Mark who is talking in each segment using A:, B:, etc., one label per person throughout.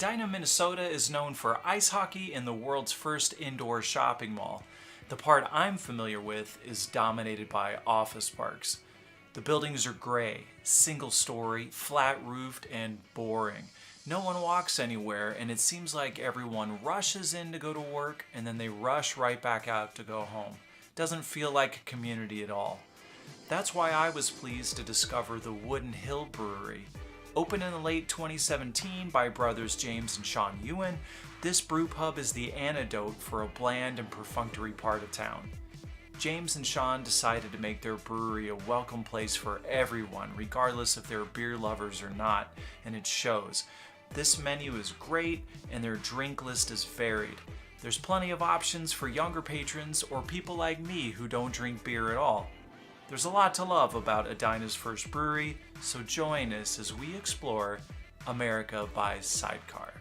A: Edina, Minnesota is known for ice hockey and the world's first indoor shopping mall. The part I'm familiar with is dominated by office parks. The buildings are gray, single-story, flat-roofed, and boring. No one walks anywhere, and it seems like everyone rushes in to go to work and then they rush right back out to go home. Doesn't feel like a community at all. That's why I was pleased to discover the Wooden Hill Brewery. Opened in the late 2017 by brothers James and Sean Ewen, this brew pub is the antidote for a bland and perfunctory part of town. James and Sean decided to make their brewery a welcome place for everyone, regardless if they're beer lovers or not, and it shows. This menu is great, and their drink list is varied. There's plenty of options for younger patrons or people like me who don't drink beer at all. There's a lot to love about Edina's first brewery, so join us as we explore America by Sidecar.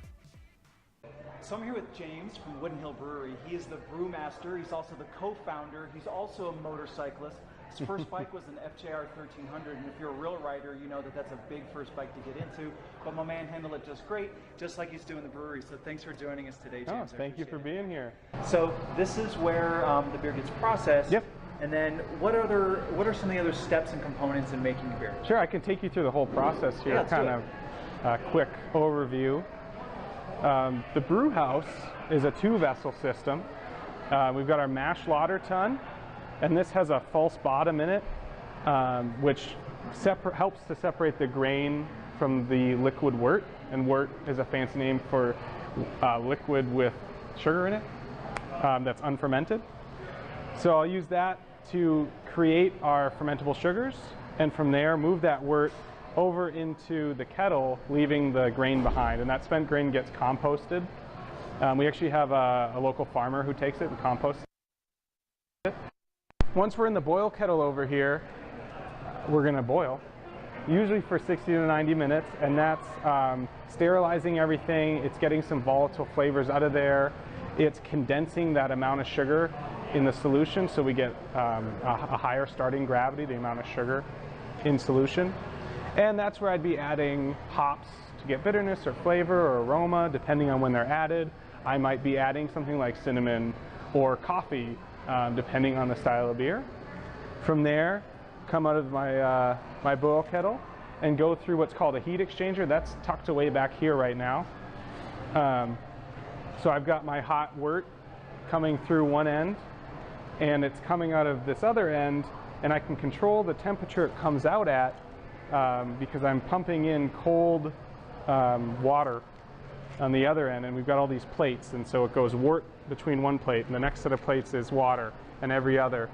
B: So I'm here with James from Wooden Hill Brewery. He is the brewmaster, he's also the co-founder, he's also a motorcyclist. His first bike was an FJR 1300, and if you're a real rider, you know that that's a big first bike to get into. But my man handled it just great, just like he's doing the brewery. So thanks for joining us today, James.
C: Oh, thank you for being here.
B: So this is where the beer gets processed.
C: Yep.
B: And then what are some of the other steps and components in making beer?
C: Sure, I can take you through the whole process here,
B: Yeah,
C: kind of a quick overview. The brew house is a 2-vessel system. We've got our mash lauter tun, and this has a false bottom in it, which helps to separate the grain from the liquid wort, and wort is a fancy name for liquid with sugar in it that's unfermented. So I'll use that to create our fermentable sugars, and from there move that wort over into the kettle, leaving the grain behind, and that spent grain gets composted. We actually have a local farmer who takes it and composts it. Once we're in the boil kettle over here, we're going to boil, usually for 60 to 90 minutes, and that's sterilizing everything. It's getting some volatile flavors out of there. It's condensing that amount of sugar in the solution, so we get a higher starting gravity, the amount of sugar in solution. And that's where I'd be adding hops to get bitterness or flavor or aroma, depending on when they're added. I might be adding something like cinnamon or coffee, depending on the style of beer. From there, come out of my, my boil kettle and go through what's called a heat exchanger. That's tucked away back here right now. So I've got my hot wort coming through one end, and it's coming out of this other end, and I can control the temperature it comes out at because I'm pumping in cold water on the other end, and we've got all these plates, and so it goes wort between one plate, and the next set of plates is water, and every other.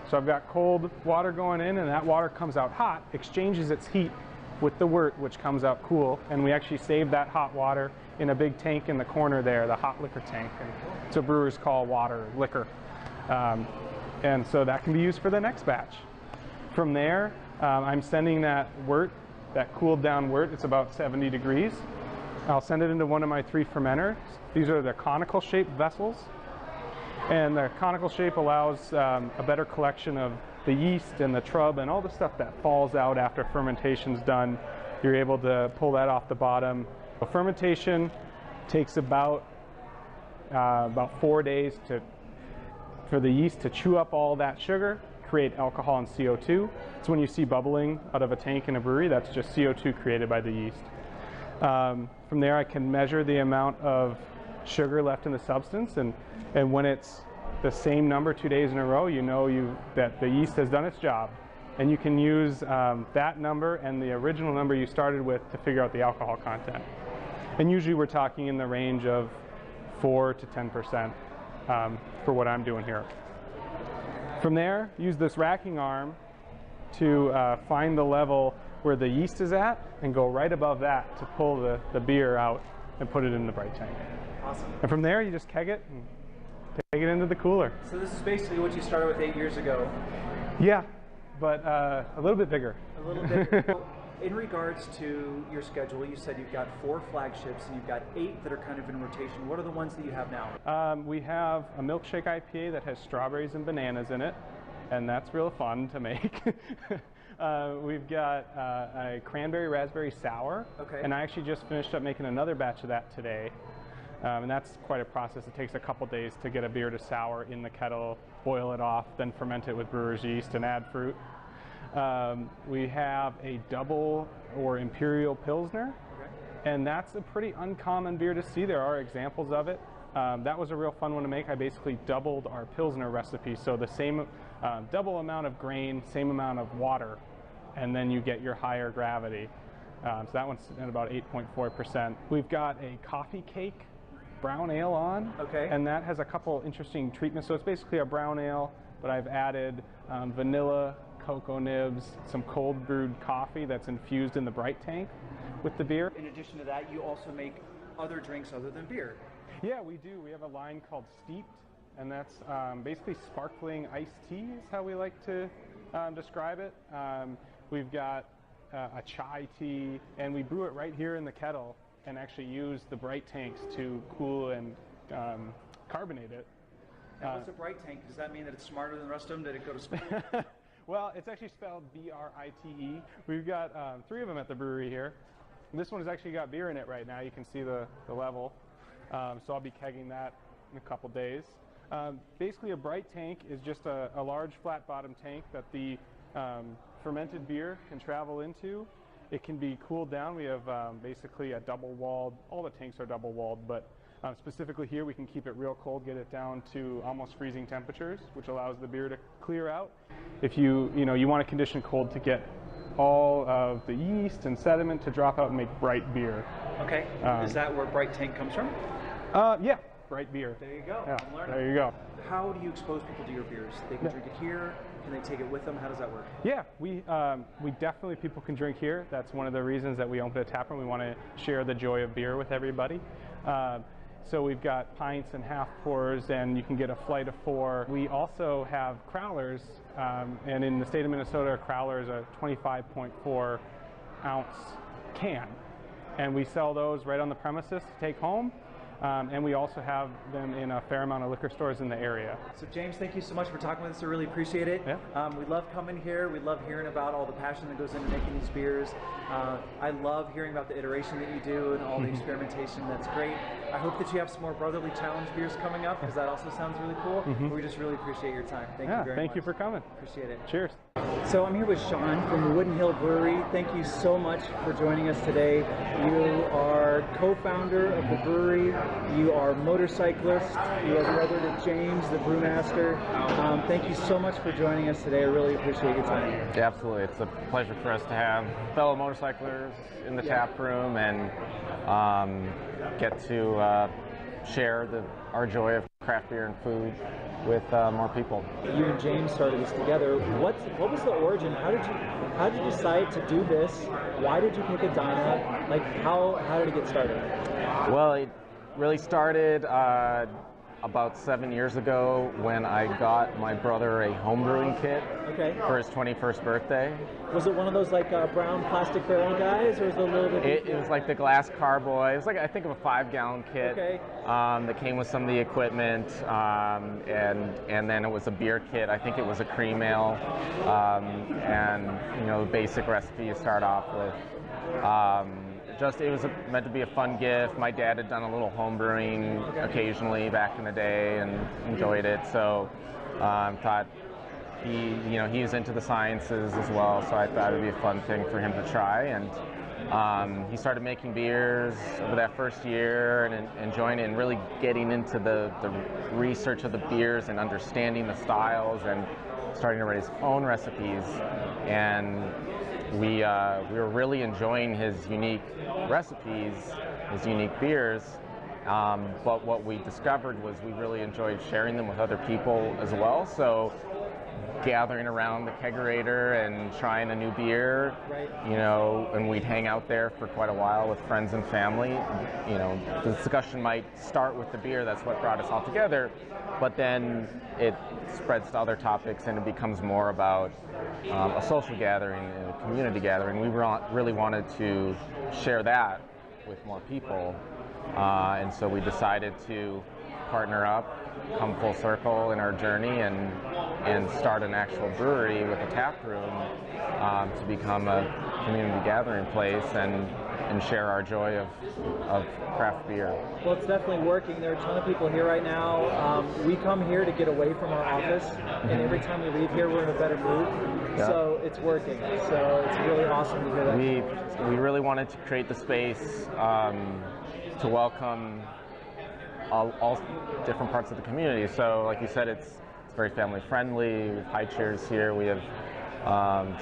C: So I've got cold water going in, and that water comes out hot, exchanges its heat with the wort, which comes out cool, and we actually save that hot water in a big tank in the corner there, the hot liquor tank. And so brewers call water liquor. And so that can be used for the next batch. From there, I'm sending that wort, that cooled down wort, it's about 70 degrees. I'll send it into one of my 3 fermenters. These are the conical shaped vessels. And the conical shape allows a better collection of the yeast and the trub and all the stuff that falls out after fermentation's done. You're able to pull that off the bottom. So fermentation takes about 4 days for the yeast to chew up all that sugar, create alcohol and CO2. So when you see bubbling out of a tank in a brewery, that's just CO2 created by the yeast. From there, I can measure the amount of sugar left in the substance, and when it's the same number 2 days in a row, you know that the yeast has done its job. And you can use that number and the original number you started with to figure out the alcohol content. And usually we're talking in the range of 4 to 10% for what I'm doing here. From there, use this racking arm to find the level where the yeast is at and go right above that to pull the beer out and put it in the bright tank.
B: Awesome.
C: And from there, you just keg it and take it into the cooler.
B: So this is basically what you started with 8 years ago.
C: Yeah, but a little bit bigger.
B: A little bit. In regards to your schedule, you said you've got 4 flagships and you've got 8 that are kind of in rotation. What are the ones that you have now?
C: We have a milkshake IPA that has strawberries and bananas in it, and that's real fun to make. We've got a cranberry raspberry sour.
B: Okay.
C: And I actually just finished up making another batch of that today. And that's quite a process. It takes a couple days to get a beer to sour in the kettle, boil it off, then ferment it with brewer's yeast and add fruit. We have a double or imperial pilsner. And that's a pretty uncommon beer to see. There are examples of it. That was a real fun one to make. I basically doubled our pilsner recipe, so the same double amount of grain, same amount of water, and then you get your higher gravity. So that one's at about 8.4%. We've got a coffee cake brown ale on, and that has a couple interesting treatments. So it's basically a brown ale, but I've added vanilla, cocoa nibs, some cold brewed coffee that's infused in the bright tank with the beer.
B: In addition to that, you also make other drinks other than beer.
C: Yeah, we do. We have a line called Steeped, and that's basically sparkling iced tea is how we like to describe it. We've got a chai tea, and we brew it right here in the kettle and actually use the bright tanks to cool and carbonate it.
B: Now, what's a bright tank? Does that mean that it's smarter than the rest of them? Did it go to school?
C: Well, it's actually spelled B-R-I-T-E. We've got 3 of them at the brewery here. This one has actually got beer in it right now. You can see the level. So I'll be kegging that in a couple days. Basically, a bright tank is just a large flat bottom tank that the fermented beer can travel into. It can be cooled down. We have basically a double-walled, all the tanks are double-walled, but specifically here we can keep it real cold, get it down to almost freezing temperatures, which allows the beer to clear out. If you want to condition cold to get all of the yeast and sediment to drop out and make bright beer.
B: Okay. Is that where bright tank comes from?
C: Yeah, bright beer.
B: There you go.
C: Yeah,
B: I'm learning.
C: there you go.
B: How do you expose people to your beers? They can drink it here. Can they take it with them? How does that work?
C: Yeah, we definitely, people can drink here. That's one of the reasons that we opened a tap room. We want to share the joy of beer with everybody. So we've got pints and half pours, and you can get a flight of 4. We also have crowlers, and in the state of Minnesota, a crowler is a 25.4 ounce can. And we sell those right on the premises to take home. And we also have them in a fair amount of liquor stores in the area.
B: So James, thank you so much for talking with us. I really appreciate it.
C: Yeah.
B: We love coming here. We love hearing about all the passion that goes into making these beers. I love hearing about the iteration that you do and all the experimentation. That's great. I hope that you have some more Brotherly Challenge beers coming up, because that also sounds really cool. We just really appreciate your time. Thank you very much.
C: Thank you for coming.
B: Appreciate it.
C: Cheers.
B: So I'm here with Sean from the Wooden Hill Brewery. Thank you so much for joining us today. You are co-founder of the brewery. You are motorcyclist. You are brother to James, the brewmaster. Thank you so much for joining us today. I really appreciate your time.
D: Yeah, absolutely. It's a pleasure for us to have fellow motorcyclers in the tap room and get to share our joy of craft beer and food with more people.
B: You and James started this together. What was the origin? How did you decide to do this? Why did you pick Edina? Like, how did it get started?
D: Well, it really started about 7 years ago when I got my brother a homebrewing kit for his 21st birthday.
B: Was it one of those like brown plastic barrel guys, or was it a little bit?
D: It was like the glass carboy. It was like, I think, of a 5-gallon kit that came with some of the equipment, and then it was a beer kit. I think it was a cream ale, and the basic recipe you start off with. It was meant to be a fun gift. My dad had done a little home brewing occasionally back in the day and enjoyed it, so thought he's into the sciences as well, so I thought it would be a fun thing for him to try. And he started making beers over that first year and enjoying it and really getting into the research of the beers and understanding the styles and starting to write his own recipes. And we were really enjoying his unique recipes, his unique beers, but what we discovered was we really enjoyed sharing them with other people as well. So gathering around the kegerator and trying a new beer, and we'd hang out there for quite a while with friends and family. The discussion might start with the beer, that's what brought us all together, but then it spreads to other topics and it becomes more about a social gathering, a community gathering. We really wanted to share that with more people, and so we decided to partner up come full circle in our journey and start an actual brewery with a tap room to become a community gathering place and share our joy of craft beer.
B: Well, it's definitely working. There are a ton of people here right now. We come here to get away from our office, and every time we leave here, we're in a better mood.
D: Yeah.
B: So it's working. So it's really awesome to hear that.
D: We really wanted to create the space to welcome all different parts of the community. So, like you said, it's very family friendly. We have high chairs here. We have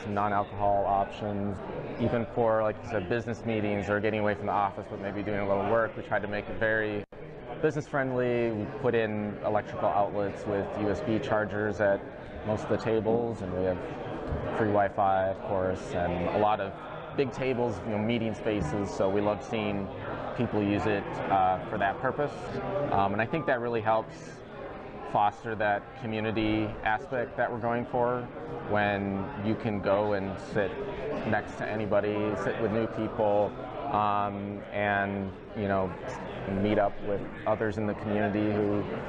D: some non-alcohol options. Even for, like you said, business meetings or getting away from the office but maybe doing a little work, we tried to make it very business friendly. We put in electrical outlets with USB chargers at most of the tables, and we have free Wi-Fi, of course, and a lot of big tables, meeting spaces. So we love seeing people use it for that purpose. And I think that really helps foster that community aspect that we're going for, when you can go and sit next to anybody, sit with new people, and meet up with others in the community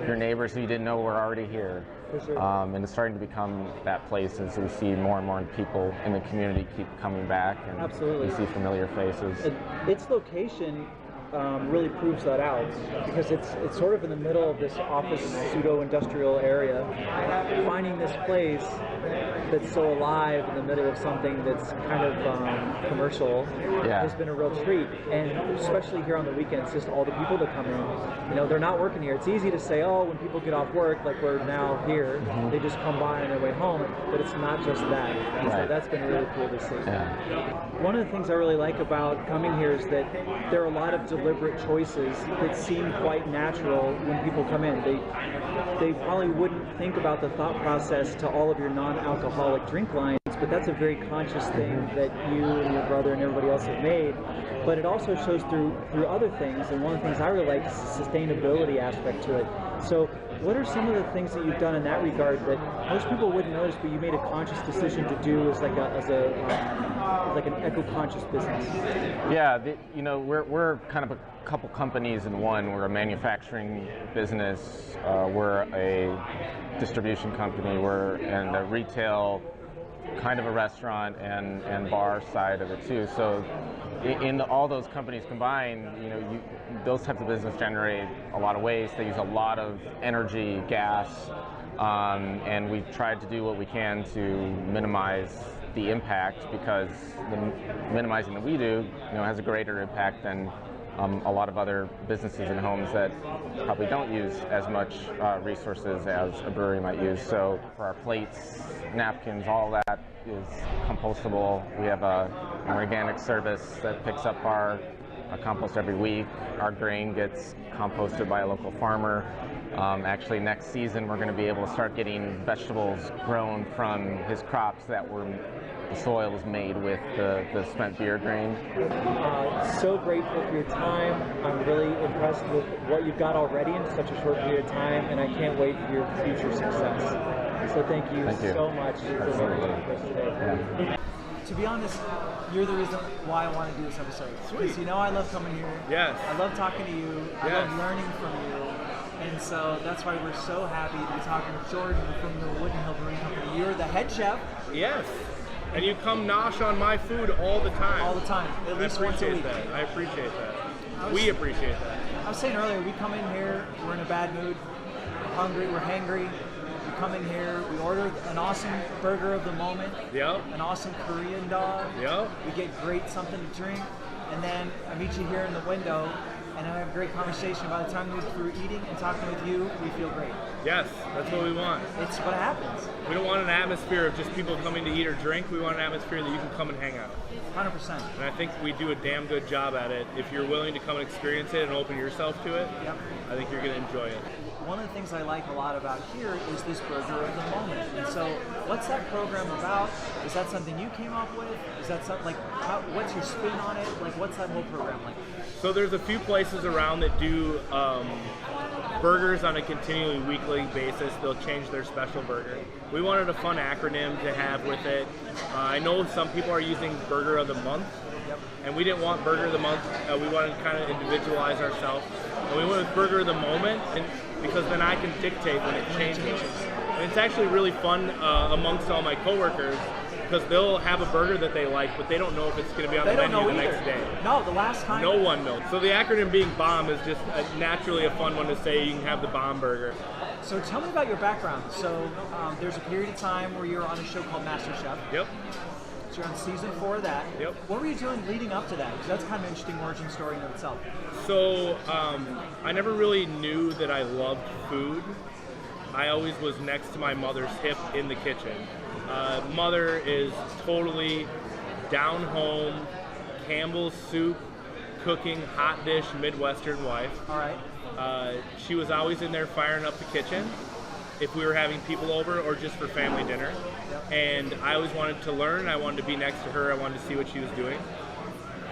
D: your neighbors who you didn't know were already here.
B: For sure.
D: And it's starting to become that place as we see more and more people in the community keep coming back, and
B: Absolutely.
D: we see familiar faces.
B: Its location really proves that out, because it's sort of in the middle of this office pseudo-industrial area. Finding this place that's so alive in the middle of something that's kind of commercial has been a real treat, and especially here on the weekends, just all the people that come in. They're not working here. It's easy to say, oh, when people get off work, like we're now here, they just come by on their way home, but it's not just that. And so that's been really cool to see.
D: Yeah.
B: One of the things I really like about coming here is that there are a lot of deliberate choices that seem quite natural when people come in. They probably wouldn't think about the thought process to all of your non-alcoholic drink lines, but that's a very conscious thing that you and your brother and everybody else have made. But it also shows through other things, and one of the things I really like is the sustainability aspect to it. So what are some of the things that you've done in that regard that most people wouldn't notice, but you made a conscious decision to do as like an eco-conscious business?
D: Yeah, we're kind of a couple companies in one. We're a manufacturing business, we're a distribution company, we're in the retail, kind of a restaurant and bar side of it too. So in all those companies combined, those types of business generate a lot of waste. They use a lot of energy, gas, and we've tried to do what we can to minimize the impact, because the minimizing that we do, has a greater impact than a lot of other businesses and homes that probably don't use as much resources as a brewery might use. So for our plates, napkins, all that is compostable. We have an organic service that picks up our compost every week. Our grain gets composted by a local farmer. Actually, next season we're going to be able to start getting vegetables grown from his crops that the soil was made with the spent beer grain.
B: So grateful for your time. I'm really impressed with what you've got already in such a short period of time, and I can't wait for your future success. So thank you so much for being with us today. Yeah. To be honest, you're the reason why I want to do this episode. Because I love coming here.
E: Yes.
B: I love talking to you. I love learning from you. And so that's why we're so happy to be talking to Jordan from the Wooden Hill Brewing Company. You're the head chef.
E: Yes. And you come nosh on my food all the time.
B: All the time. At least once a week.
E: I appreciate that. We appreciate that.
B: I was saying earlier, we come in here, we're in a bad mood, we're hungry, we're hangry. We come in here, we order an awesome burger of the moment, an awesome Korean dog, we get great something to drink, and then I meet you here in the window, and I have a great conversation. By the time we're through eating and talking with you, we feel great.
E: Yes, that's what we want.
B: It's what happens.
E: We don't want an atmosphere of just people coming to eat or drink. We want an atmosphere that you can come and hang out.
B: 100%.
E: And I think we do a damn good job at it. If you're willing to come and experience it and open yourself to it, I think you're going to enjoy it.
B: One of the things I like a lot about here is this burger of the moment. And so, what's that program about? Is that something you came up with? Is that something what's your spin on it? Like, what's that whole program like?
E: So there's a few places around that do burgers on a continually weekly basis. They'll change their special burger. We wanted a fun acronym to have with it. I know some people are using Burger of the Month, and we didn't want Burger of the Month. We wanted to kind of individualize ourselves. And we went with Burger of the Moment. And because then I can dictate when it changes. And it's actually really fun amongst all my coworkers, because they'll have a burger that they like, but they don't know if it's going to be on the menu the next day.
B: No, the last time.
E: No one knows. So the acronym being BOMB is just naturally a fun one to say. You can have the BOMB burger.
B: So tell me about your background. So there's a period of time where you're on a show called MasterChef.
E: Yep.
B: So you're on season 4 of that.
E: Yep.
B: What were you doing leading up to that? Because that's kind of an interesting origin story in itself.
E: So I never really knew that I loved food. I always was next to my mother's hip in the kitchen. Mother is totally down home, Campbell's soup, cooking, hot dish, Midwestern wife.
B: All right.
E: She was always in there firing up the kitchen if we were having people over or just for family dinner. Yep. And I always wanted to learn. I wanted to be next to her. I wanted to see what she was doing.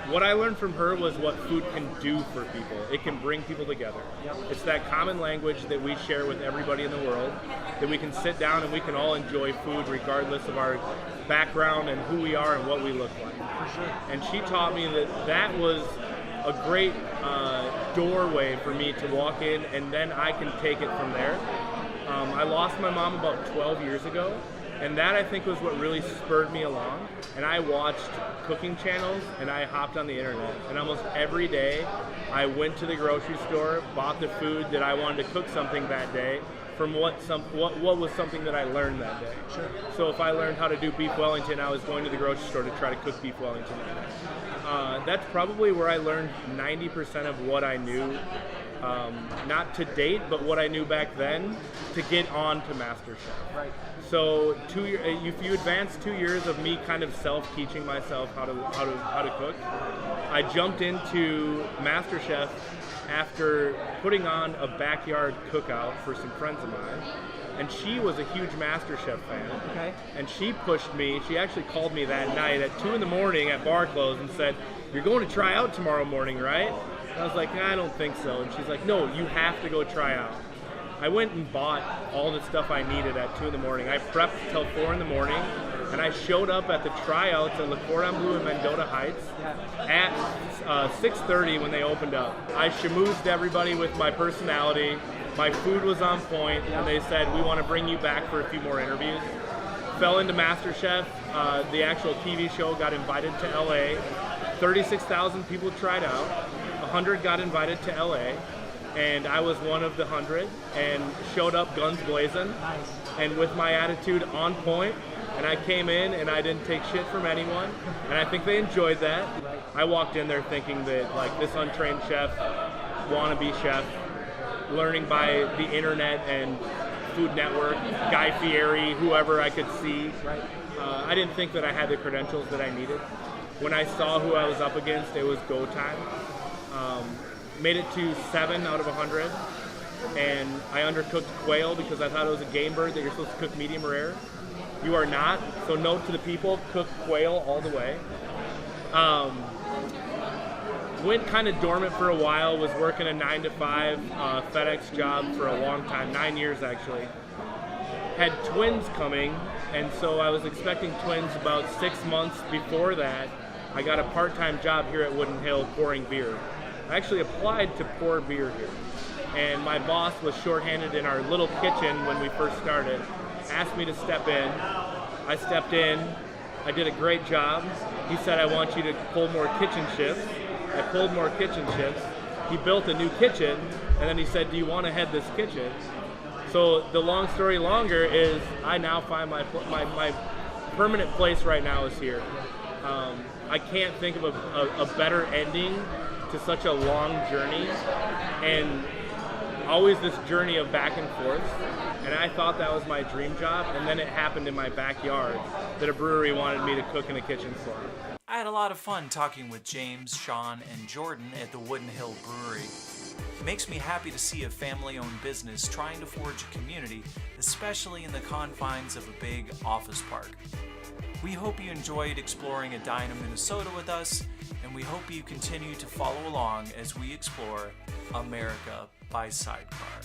E: What I learned from her was what food can do for people. It can bring people together.
B: Yep.
E: It's that common language that we share with everybody in the world, that we can sit down and we can all enjoy food regardless of our background and who we are and what we look like.
B: For sure.
E: And she taught me that that was a great doorway for me to walk in, and then I can take it from there. I lost my mom about 12 years ago, and that I think was what really spurred me along. And I watched cooking channels, and I hopped on the internet. And almost every day, I went to the grocery store, bought the food that I wanted to cook something that day from what was something that I learned that day.
B: Sure.
E: So if I learned how to do beef Wellington, I was going to the grocery store to try to cook beef Wellington that day. That's probably where I learned 90% of what I knew. Not to date, but what I knew back then to get on to MasterChef.
B: Right.
E: So if you advance 2 years of me kind of self-teaching myself how to cook, I jumped into MasterChef after putting on a backyard cookout for some friends of mine. And she was a huge MasterChef fan.
B: Okay.
E: And she pushed me. She actually called me that night at 2 in the morning at bar close and said, "You're going to try out tomorrow morning, right?" I was like, "I don't think so." And she's like, "No, you have to go try out." I went and bought all the stuff I needed at 2 in the morning. I prepped till 4 in the morning, and I showed up at the tryouts at Le Cordon Bleu in Mendota Heights at 6:30 when they opened up. I shamoozed everybody with my personality. My food was on point, and they said, "We want to bring you back for a few more interviews." Fell into MasterChef. The actual TV show got invited to LA. 36,000 people tried out. 100 got invited to LA, and I was one of the 100 and showed up guns blazing.
B: Nice.
E: And with my attitude on point, and I came in and I didn't take shit from anyone, and I think they enjoyed that. I walked in there thinking that like this untrained chef, wannabe chef, learning by the internet and Food Network, Guy Fieri, whoever I could see.
B: Right.
E: I didn't think that I had the credentials that I needed. When I saw who I was up against, it was go time. Made it to 7 out of 100, and I undercooked quail because I thought it was a game bird that you're supposed to cook medium rare. You are not, so note to the people, cook quail all the way. Went kind of dormant for a while, was working a 9-to-5 FedEx job for a long time, 9 years actually. Had twins coming, and so I was expecting twins about 6 months before that. I got a part-time job here at Wooden Hill pouring beer. I actually applied to pour beer here, and my boss was shorthanded in our little kitchen when we first started, asked me to step in. I stepped in, I did a great job. He said, "I want you to pull more kitchen shifts." I pulled more kitchen shifts. He built a new kitchen, and then he said, "Do you want to head this kitchen?" So the long story longer is I now find my permanent place right now is here. I can't think of a better ending to such a long journey, and always this journey of back and forth. And I thought that was my dream job, and then it happened in my backyard that a brewery wanted me to cook in the kitchen for them.
A: I had a lot of fun talking with James, Sean, and Jordan at the Wooden Hill Brewery. It makes me happy to see a family-owned business trying to forge a community, especially in the confines of a big office park. We hope you enjoyed exploring Edina, Minnesota with us, and we hope you continue to follow along as we explore America by Sidecar.